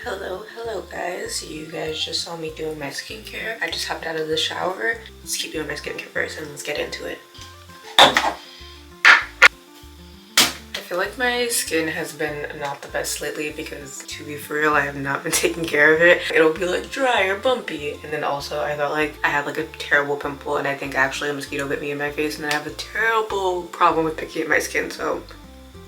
Hello guys. You guys just saw me doing my skincare. I just hopped out of the shower. Let's keep doing my skincare first and let's get into it. I feel like my skin has been not the best lately because, to be for real, I have not been taking care of it. It'll be like dry or bumpy, and then also I thought like I had like a terrible pimple, and I think actually a mosquito bit me in my face, and then I have a terrible problem with picking at my skin. So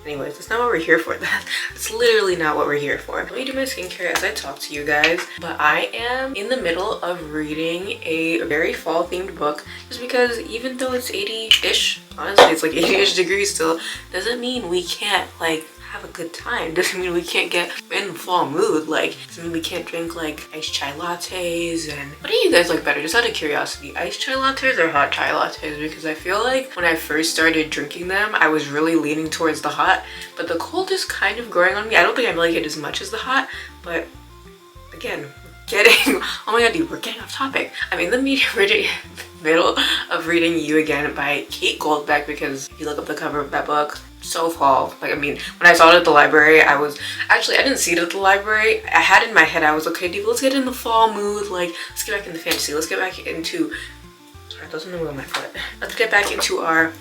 anyways, that's not what we're here for. That's literally not what we're here for. Let me do my skincare as I talk to you guys. But I am in the middle of reading a very fall themed book, just because even though it's 80-ish, honestly it's like 80-ish degrees still, doesn't mean we can't like have a good time. Doesn't mean we can't get in the fall mood. Like, doesn't mean we can't drink like iced chai lattes. And what do you guys like better, just out of curiosity, iced chai lattes or hot chai lattes? Because I feel like when I first started drinking them, I was really leaning towards the hot, but the cold is kind of growing on me. I don't think I like it as much as the hot, but again, oh my god, dude, we're getting off topic. I'm in the middle of reading You Again by Kate Goldbeck, because if you look up the cover of that book, so fall. Like, I mean, when I saw it at the library, I didn't see it at the library. I had in my head, I was like, okay, Diva, let's get in the fall mood. Like, let's get back into fantasy. Let's get back into, sorry, that doesn't move on my foot. Let's get back into our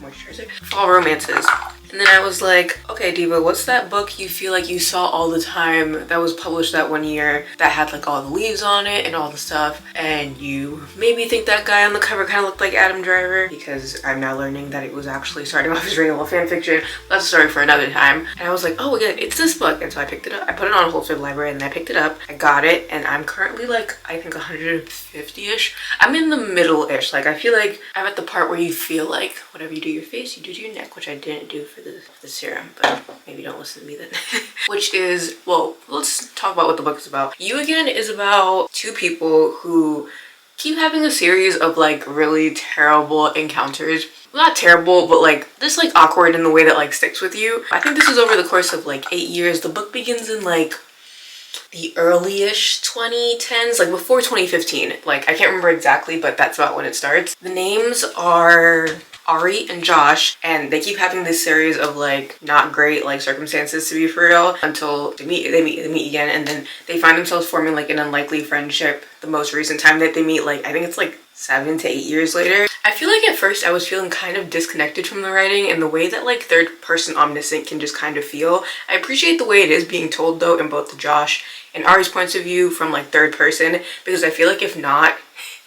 moisturizer, fall romances. And then I was like, okay, Diva, what's that book you feel like you saw all the time that was published that one year that had like all the leaves on it and all the stuff, and you maybe think that guy on the cover kind of looked like Adam Driver? Because I'm now learning that it was actually starting off as real fan fiction. That's a story for another time. And I was like, oh, again, it's this book. And so I picked it up. I put it on hold for the library, and then I picked it up. I got it, and I'm currently like, I think 150-ish. I'm in the middle-ish. Like, I feel like I'm at the part where you feel like whatever you do to your face, you do to your neck, which I didn't do for the serum, but maybe don't listen to me then. Which is, well, let's talk about what the book is about. You Again is about two people who keep having a series of like really terrible encounters. Not terrible, but like just like awkward in the way that like sticks with you. I think this is over the course of like 8 years. The book begins in like the early-ish 2010s, like before 2015. Like, I can't remember exactly, but that's about when it starts. The names are Ari and Josh, and they keep having this series of like not great like circumstances, to be for real, until they meet again, and then they find themselves forming like an unlikely friendship the most recent time that they meet. Like, I think it's like 7 to 8 years later. I feel like at first I was feeling kind of disconnected from the writing and the way that like third person omniscient can just kind of feel. I appreciate the way it is being told though in both the Josh and Ari's points of view from like third person, because I feel like if not,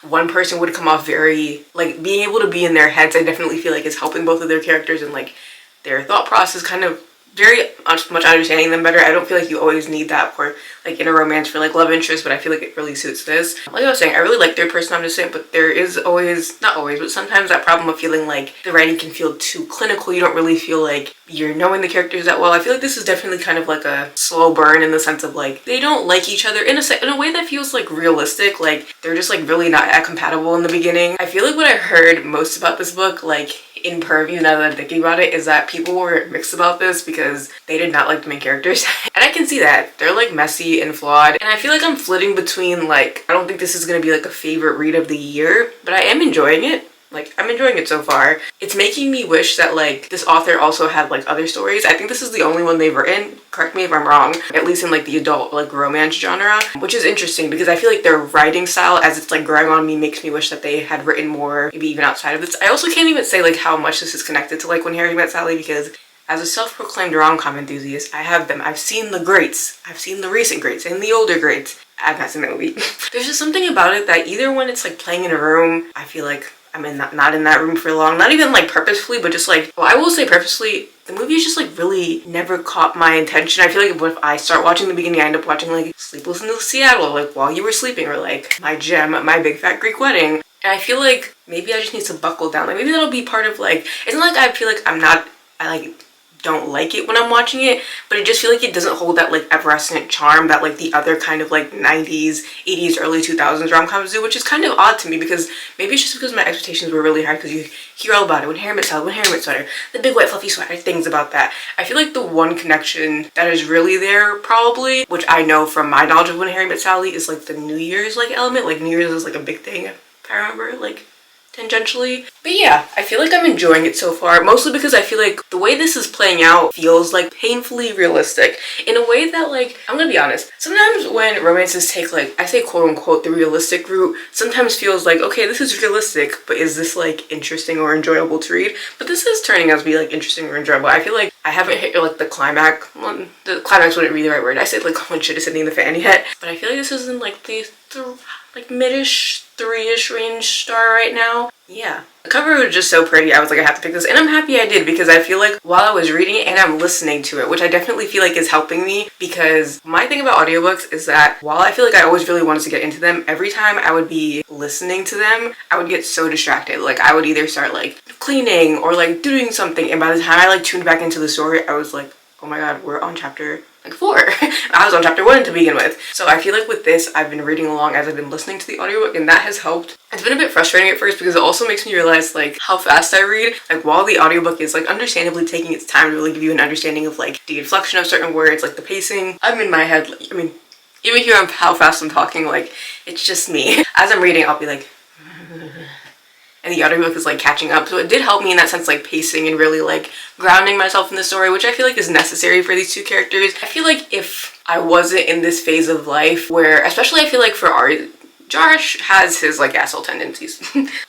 one person would come off very, like, being able to be in their heads, I definitely feel like is helping both of their characters and like their thought process, kind of very much understanding them better. I don't feel like you always need that for like in a romance for like love interest, but I feel like it really suits this. Like I was saying, I really like third person omniscient, but there is always, not always, but sometimes that problem of feeling like the writing can feel too clinical. You don't really feel like you're knowing the characters that well. I feel like this is definitely kind of like a slow burn in the sense of like they don't like each other in a way that feels like realistic. Like they're just like really not that compatible in the beginning. I feel like what I heard most about this book, like in purview, now that I'm thinking about it, is that people were mixed about this because they did not like the main characters. And I can see that. They're like messy and flawed. And I feel like I'm flitting between like, I don't think this is gonna be like a favorite read of the year, but I am enjoying it. Like, I'm enjoying it so far. It's making me wish that like this author also had like other stories. I think this is the only one they've written, correct me if I'm wrong, at least in like the adult like romance genre, which is interesting because I feel like their writing style as it's like growing on me makes me wish that they had written more, maybe even outside of this. I also can't even say like how much this is connected to like When Harry Met Sally, because as a self-proclaimed rom-com enthusiast, I have them. I've seen the greats. I've seen the recent greats and the older greats. I've not seen that movie. There's just something about it that either when it's like playing in a room, I feel like I'm not in that room for long. Not even like purposefully, but just like, well, I will say purposely, the movie is just like really never caught my attention. I feel like if I start watching the beginning, I end up watching like Sleepless in Seattle, like While You Were Sleeping, or like My Gem, My Big Fat Greek Wedding. And I feel like maybe I just need to buckle down. Like maybe that'll be part of like, it's not like I feel like I don't like it when I'm watching it, but I just feel like it doesn't hold that like effervescent charm that like the other kind of like 90s, 80s, early 2000s rom-coms do, which is kind of odd to me because maybe it's just because my expectations were really high, because you hear all about it. When Harry Met Sally, When Harry Met Sweater, the big white fluffy sweater, things about that. I feel like the one connection that is really there probably, which I know from my knowledge of When Harry Met Sally, is like the New Year's like element. Like New Year's is like a big thing, if I remember. Like tangentially. But yeah, I feel like I'm enjoying it so far, mostly because I feel like the way this is playing out feels like painfully realistic in a way that, like, I'm gonna be honest, sometimes when romances take, like, I say quote unquote the realistic route, sometimes feels like, okay, this is realistic, but is this like interesting or enjoyable to read? But this is turning out to be like interesting or enjoyable. I feel like I haven't hit like the climax. Well, the climax wouldn't be the right word. I said like when shit is hitting the fan yet, but I feel like this is in like the like mid-ish, 3-ish range star right now. Yeah. The cover was just so pretty. I was like, I have to pick this, and I'm happy I did, because I feel like while I was reading it and I'm listening to it, which I definitely feel like is helping me, because my thing about audiobooks is that while I feel like I always really wanted to get into them, every time I would be listening to them, I would get so distracted. Like I would either start like cleaning or like doing something, and by the time I like tuned back into the story, I was like, oh my god, we're on chapter like 4. I was on chapter 1 to begin with. So I feel like with this, I've been reading along as I've been listening to the audiobook, and that has helped. It's been a bit frustrating at first because it also makes me realize like how fast I read. Like while the audiobook is like understandably taking its time to really give you an understanding of like the inflection of certain words, like the pacing, I'm in my head, like, I mean, even here on how fast I'm talking, like it's just me. As I'm reading, I'll be like and the audiobook is like catching up. So it did help me in that sense, like pacing and really like grounding myself in the story, which I feel like is necessary for these two characters. I feel like if I wasn't in this phase of life where, especially I feel like for Ari, Josh has his like asshole tendencies,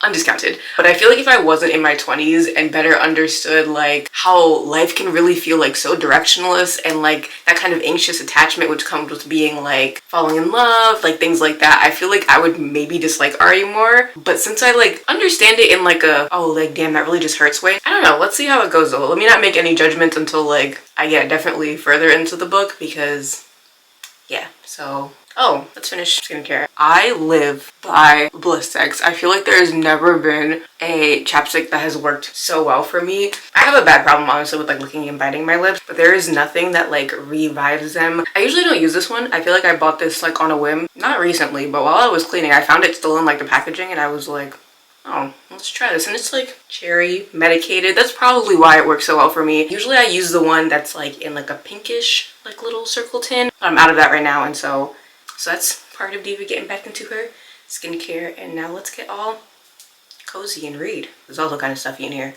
undiscounted. But I feel like if I wasn't in my 20s and better understood like how life can really feel like so directionless, and like that kind of anxious attachment which comes with being like falling in love, like things like that, I feel like I would maybe dislike Ari more. But since I like understand it in like a, oh like damn that really just hurts way, I don't know, let's see how it goes though. Let me not make any judgments until like I get definitely further into the book, because yeah. So oh, let's finish skincare. I live by Blistex. I feel like there has never been a chapstick that has worked so well for me. I have a bad problem honestly with like licking and biting my lips, but there is nothing that like revives them. I usually don't use this one. I feel like I bought this like on a whim, not recently, but while I was cleaning, I found it still in like the packaging, and I was like, oh, let's try this. And it's like cherry medicated. That's probably why it works so well for me. Usually I use the one that's like in like a pinkish like little circle tin. I'm out of that right now, and so that's part of Diva getting back into her skincare. And now let's get all cozy and read. There's also kind of stuffy in here.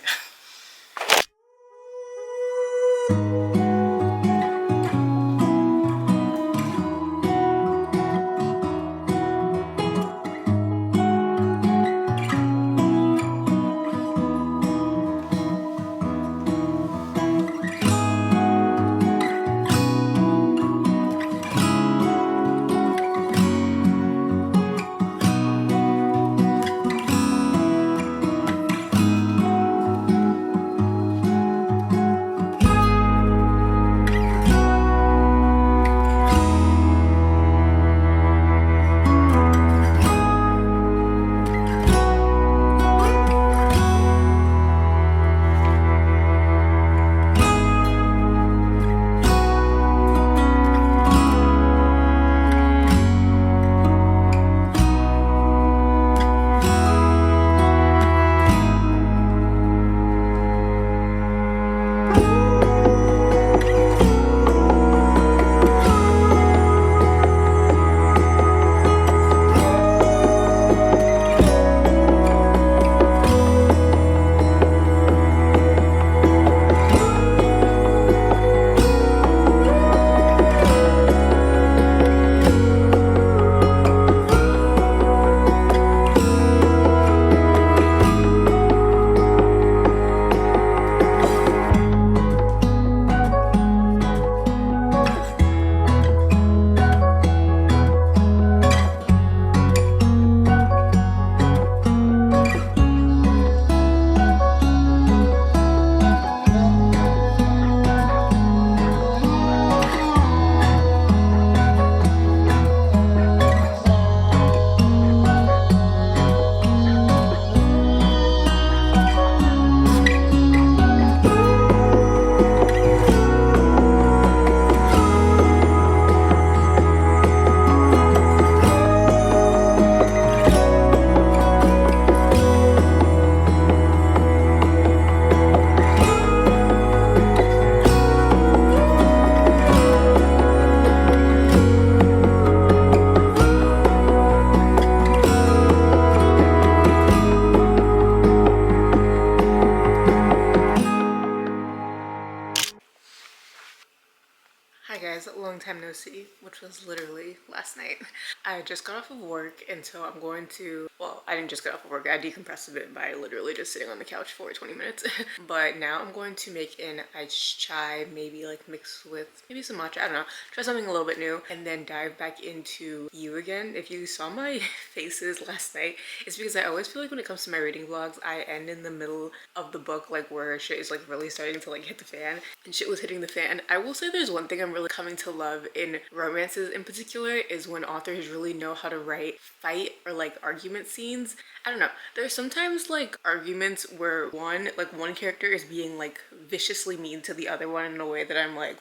long time no see, which was literally last night. I just got off of work, and so I'm going to, well, I didn't just get off of work, I decompressed a bit by literally just sitting on the couch for 20 minutes. But now I'm going to make an iced chai, maybe like mixed with maybe some matcha, I don't know, try something a little bit new, and then dive back into You Again. If you saw my faces last night, it's because I always feel like when it comes to my reading vlogs, I end in the middle of the book, like where shit is like really starting to like hit the fan, and shit was hitting the fan. I will say there's one thing I'm really coming to love in romances in particular is when authors really know how to write fight or like argument scenes. I don't know, there's sometimes like arguments where one character is being like viciously mean to the other one in a way that I'm like,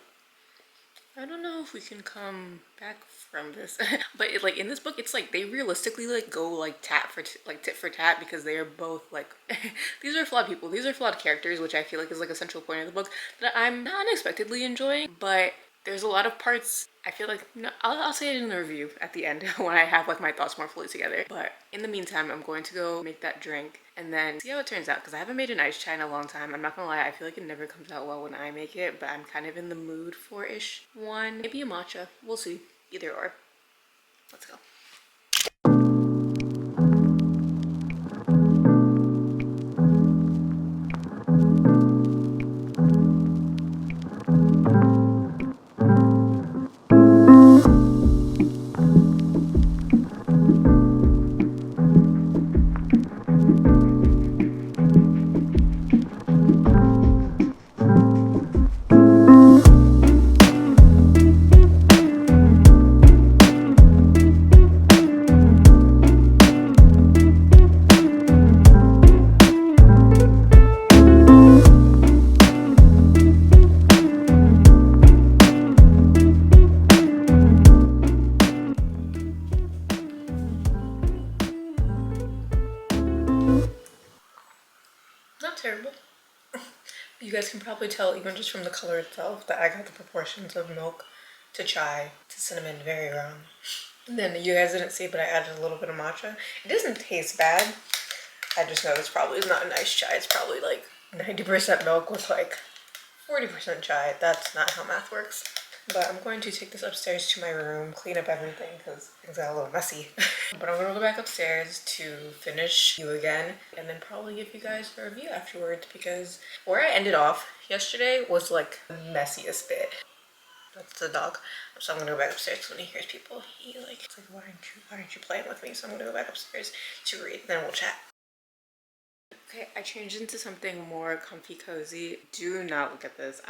I don't know if we can come back from this. But like in this book, it's like they realistically like go like tit for tat, because they are both like these are flawed people, these are flawed characters, which I feel like is like a central point of the book that I'm not unexpectedly enjoying. But there's a lot of parts I feel like, no, I'll say it in the review at the end when I have like my thoughts more fully together. But in the meantime, I'm going to go make that drink and then see how it turns out, because I haven't made an iced chai in a long time. I'm not gonna lie, I feel like it never comes out well when I make it, but I'm kind of in the mood for ish one. Maybe a matcha, we'll see. Either or. Let's go. Not terrible. You guys can probably tell even just from the color itself that I got the proportions of milk to chai to cinnamon very wrong. And then you guys didn't see, but I added a little bit of matcha. It doesn't taste bad. I just know this probably is not a nice chai. It's probably like 90% milk with like 40% chai. That's not how math works. But I'm going to take this upstairs to my room, clean up everything because things got a little messy. But I'm gonna go back upstairs to finish You Again and then probably give you guys a review afterwards, because where I ended off yesterday was like the messiest bit. That's the dog. So I'm gonna go back upstairs when he hears people. He like, it's like, why aren't you playing with me? So I'm gonna go back upstairs to read, then we'll chat. Okay, I changed into something more comfy cozy. Do not look at this.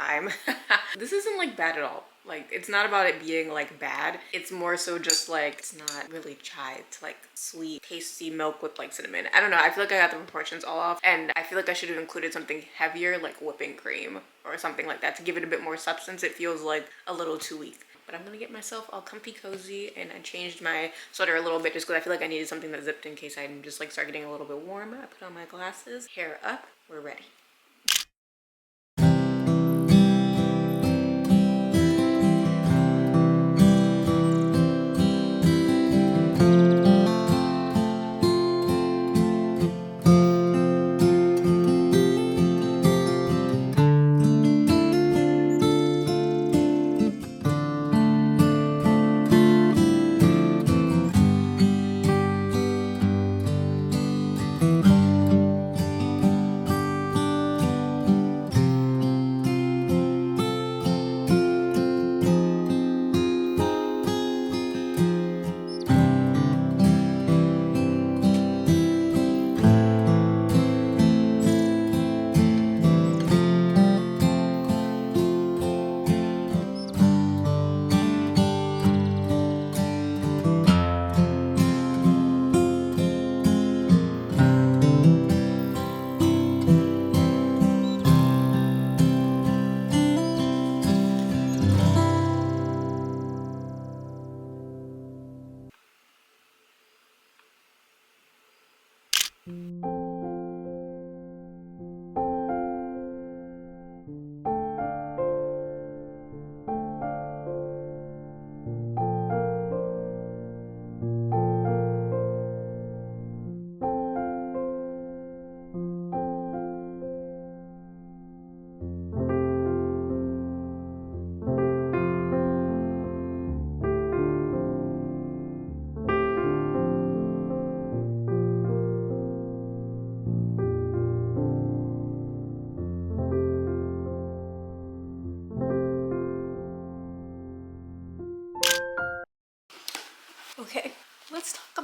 This isn't like bad at all. Like, it's not about it being like bad. It's more so just like, it's not really chai. It's like sweet, tasty milk with like cinnamon. I don't know. I feel like I got the proportions all off, and I feel like I should have included something heavier like whipping cream or something like that to give it a bit more substance. It feels like a little too weak. But I'm gonna get myself all comfy cozy, and I changed my sweater a little bit just because I feel like I needed something that zipped in case I just like start getting a little bit warm. I put on my glasses, hair up, we're ready.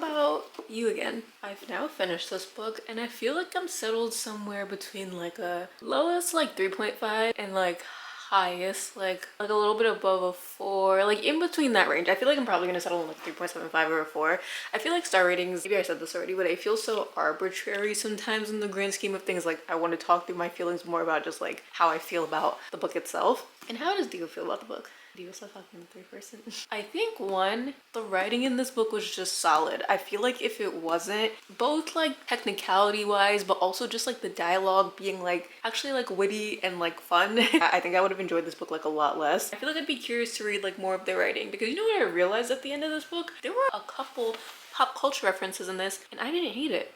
about you again. I've now finished this book and I feel like I'm settled somewhere between like a lowest like 3.5 and like highest like a little bit above a 4, like in between that range. I feel like I'm probably gonna settle on like 3.75 or a 4. I feel like star ratings, maybe I said this already, but I feel so arbitrary sometimes in the grand scheme of things. Like I want to talk through my feelings more about just like how I feel about the book itself. And how does Diva feel about the book? Diva, stop talking in the third person. I think one, the writing in this book was just solid. I feel like if it wasn't, both like technicality wise, but also just like the dialogue being like actually like witty and like fun, I think I would have enjoyed this book like a lot less. I feel like I'd be curious to read like more of their writing, because you know what I realized at the end of this book? There were a couple pop culture references in this and I didn't hate it.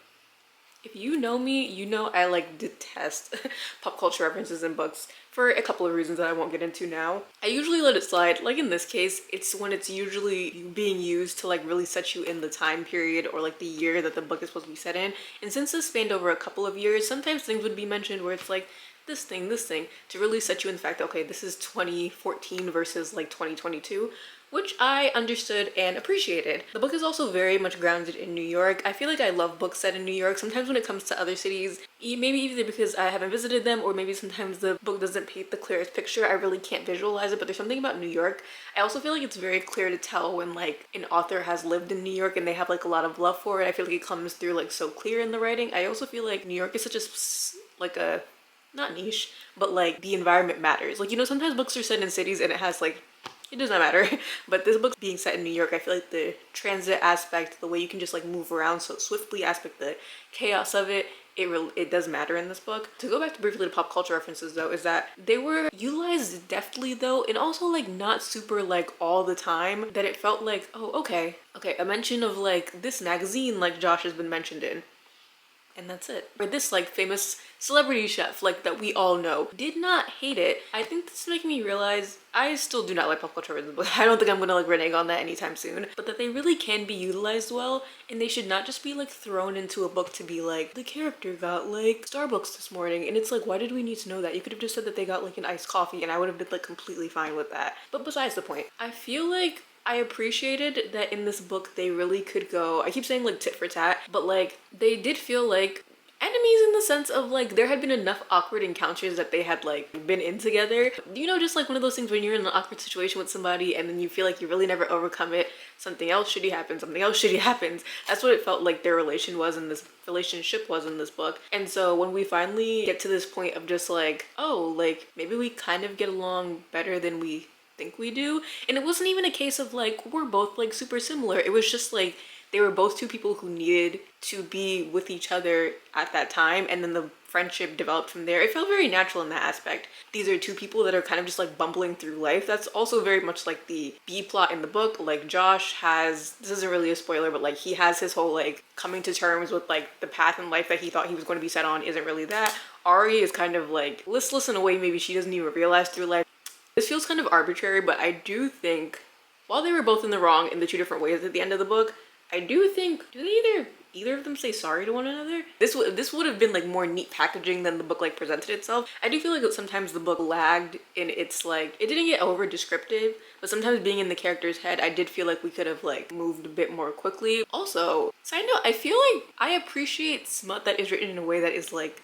If you know me, you know I like detest pop culture references in books for a couple of reasons that I won't get into now. I usually let it slide. Like in this case, it's when it's usually being used to like really set you in the time period or like the year that the book is supposed to be set in. And since this spanned over a couple of years, sometimes things would be mentioned where it's like this thing, to really set you in the fact that, okay, this is 2014 versus like 2022. Which I understood and appreciated. The book is also very much grounded in New York. I feel like I love books set in New York. Sometimes when it comes to other cities, maybe either because I haven't visited them or maybe sometimes the book doesn't paint the clearest picture, I really can't visualize it, but there's something about New York. I also feel like it's very clear to tell when like an author has lived in New York and they have like a lot of love for it. I feel like it comes through like so clear in the writing. I also feel like New York is such a not niche, but like the environment matters. Like, you know, sometimes books are set in cities and it has like, it does not matter. But this book being set in New York, I feel like the transit aspect, the way you can just like move around so swiftly aspect, the chaos of it, it does matter in this book. To go back to briefly to pop culture references though, is that they were utilized deftly though, and also like not super like all the time, that it felt like, oh, okay, a mention of like this magazine like Josh has been mentioned in. And that's it. Or this like famous celebrity chef like that we all know. Did not hate it. I think this is making me realize I still do not like pop culture in the book. I don't think I'm gonna like renege on that anytime soon. But that they really can be utilized well, and they should not just be like thrown into a book to be like, the character got like Starbucks this morning. And it's like, why did we need to know that? You could have just said that they got like an iced coffee and I would have been like completely fine with that. But besides the point, I feel like I appreciated that in this book they really could go, I keep saying like tit for tat, but like they did feel like enemies in the sense of like there had been enough awkward encounters that they had like been in together. You know, just like one of those things when you're in an awkward situation with somebody and then you feel like you really never overcome it, something else shitty happens, something else shitty happens. That's what it felt like their relationship was in this book. And so when we finally get to this point of just like, oh, like maybe we kind of get along better than we think we do. And it wasn't even a case of like we're both like super similar. It was just like they were both two people who needed to be with each other at that time, and then the friendship developed from there. It felt very natural in that aspect. These are two people that are kind of just like bumbling through life. That's also very much like the B plot in the book. Like Josh has, this isn't really a spoiler, but like he has his whole like coming to terms with like the path in life that he thought he was going to be set on isn't really that. Ari is kind of like listless in a way maybe she doesn't even realize through life. This feels kind of arbitrary, but I do think while they were both in the wrong in the two different ways at the end of the book, I do think, do they either of them say sorry to one another? This would have been like more neat packaging than the book like presented itself. I do feel like sometimes the book lagged in its like, it didn't get over descriptive, but sometimes being in the character's head, I did feel like we could have like moved a bit more quickly. Also, side note, I feel like I appreciate smut that is written in a way that is like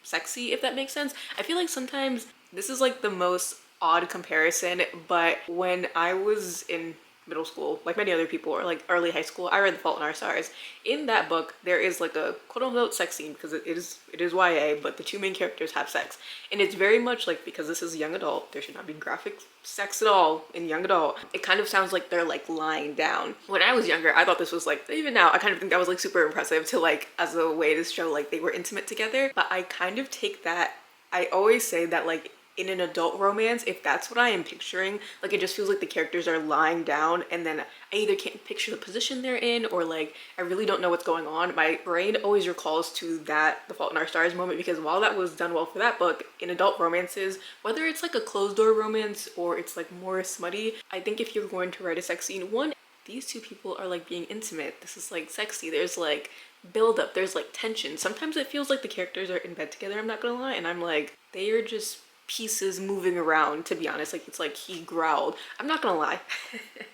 sexy, if that makes sense. I feel like sometimes this is like the most odd comparison, but when I was in middle school, like many other people, or like early high school, I read The Fault in Our Stars. In that book, there is like a quote-unquote sex scene, because it is YA, but the two main characters have sex. And it's very much like, because this is young adult, there should not be graphic sex at all in young adult. It kind of sounds like they're like lying down. When I was younger, I thought this was like, even now, I kind of think that was like super impressive to like, as a way to show like they were intimate together. But I kind of take that, I always say that like, in an adult romance, if that's what I am picturing, like it just feels like the characters are lying down and then I either can't picture the position they're in or like I really don't know what's going on. My brain always recalls to that The Fault in Our Stars moment, because while that was done well for that book, in adult romances, whether it's like a closed door romance or it's like more smutty, I think if you're going to write a sex scene, one, these two people are like being intimate. This is like sexy. There's like build up, there's like tension. Sometimes it feels like the characters are in bed together, I'm not gonna lie, and I'm like, they are just pieces moving around, to be honest. Like it's like he growled. I'm not gonna lie.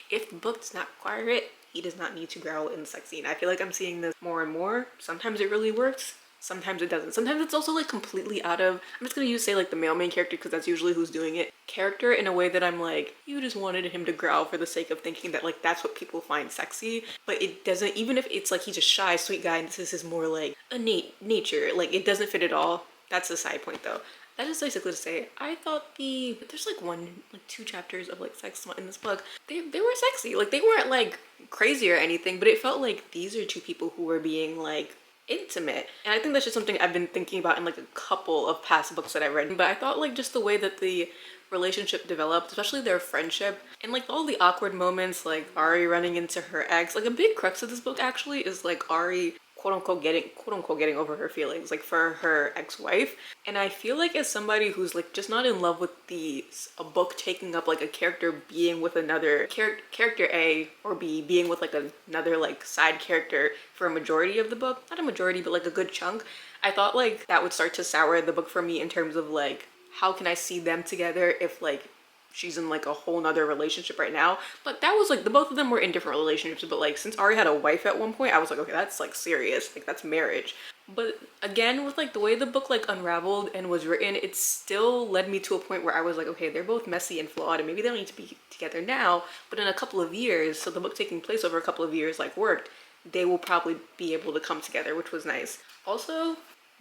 If the book does not require it, he does not need to growl in the sex scene. I feel like I'm seeing this more and more. Sometimes it really works, sometimes it doesn't. Sometimes it's also like completely out of, I'm just gonna say like the male main character because that's usually who's doing it, character, in a way that I'm like, you just wanted him to growl for the sake of thinking that like that's what people find sexy, but it doesn't. Even if it's like he's a shy sweet guy and this is his more like innate nature, like it doesn't fit at all. That's a side point though. That is basically to say, I thought there's like two chapters of like sex in this book. They were sexy. Like they weren't like crazy or anything, but it felt like these are two people who were being like intimate. And I think that's just something I've been thinking about in like a couple of past books that I read. But I thought like just the way that the relationship developed, especially their friendship, and like all the awkward moments, like Ari running into her ex. Like a big crux of this book actually is like Ari quote unquote getting over her feelings like for her ex-wife. And I feel like as somebody who's like just not in love with a book taking up like a character being with another character A or B being with like another like side character for a majority of the book, not a majority but like a good chunk, I thought like that would start to sour the book for me in terms of like how can I see them together if like she's in like a whole nother relationship right now. But that was like the both of them were in different relationships, but like since Ari had a wife at one point, I was like, okay, that's like serious, like that's marriage. But again, with like the way the book like unraveled and was written, it still led me to a point where I was like, okay, they're both messy and flawed and maybe they don't need to be together now, but in a couple of years, so the book taking place over a couple of years like worked, they will probably be able to come together, which was nice. Also,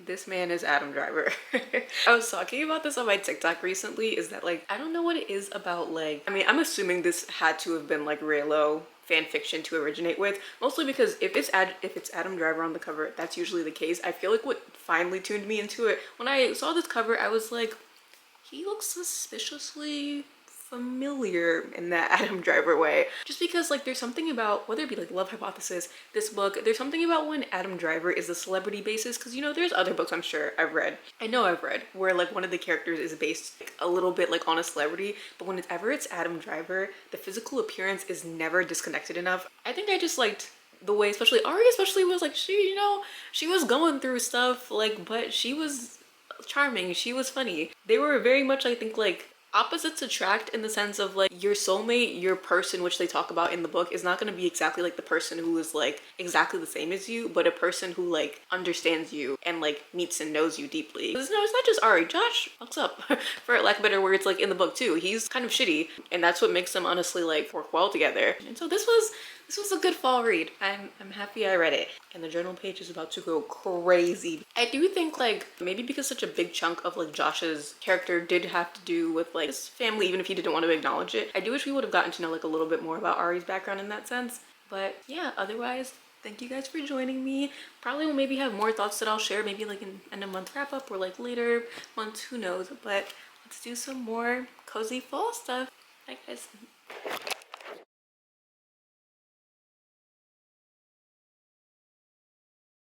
this man is Adam Driver. I was talking about this on my TikTok recently, is that like, I don't know what it is about like, I mean, I'm assuming this had to have been like Raylo fan fiction to originate with, mostly because if it's Adam Driver on the cover, that's usually the case. I feel like what finally tuned me into it, when I saw this cover, I was like, he looks suspiciously familiar in that Adam Driver way. Just because like there's something about, whether it be like Love Hypothesis, this book, there's something about when Adam Driver is a celebrity basis, because you know there's other books I'm sure I've read where like one of the characters is based like, a little bit like on a celebrity, but whenever it's Adam Driver, the physical appearance is never disconnected enough. I think I just liked the way, especially Ari was like, she was going through stuff like, but she was charming, she was funny. They were very much, I think, like opposites attract in the sense of like your soulmate, your person, which they talk about in the book, is not going to be exactly like the person who is like exactly the same as you, but a person who like understands you and like meets and knows you deeply. No, it's not just Ari. Josh fucks up for lack of better words, like in the book too. He's kind of shitty, and that's what makes them honestly like work well together. And so this was a good fall read. I'm happy I read it. And the journal page is about to go crazy. I do think like maybe because such a big chunk of like Josh's character did have to do with like his family, even if he didn't want to acknowledge it, I do wish we would have gotten to know like a little bit more about Ari's background in that sense. But yeah, otherwise, thank you guys for joining me. Probably will maybe have more thoughts that I'll share maybe like in end of month wrap up or like later months, who knows. But let's do some more cozy fall stuff. Bye guys.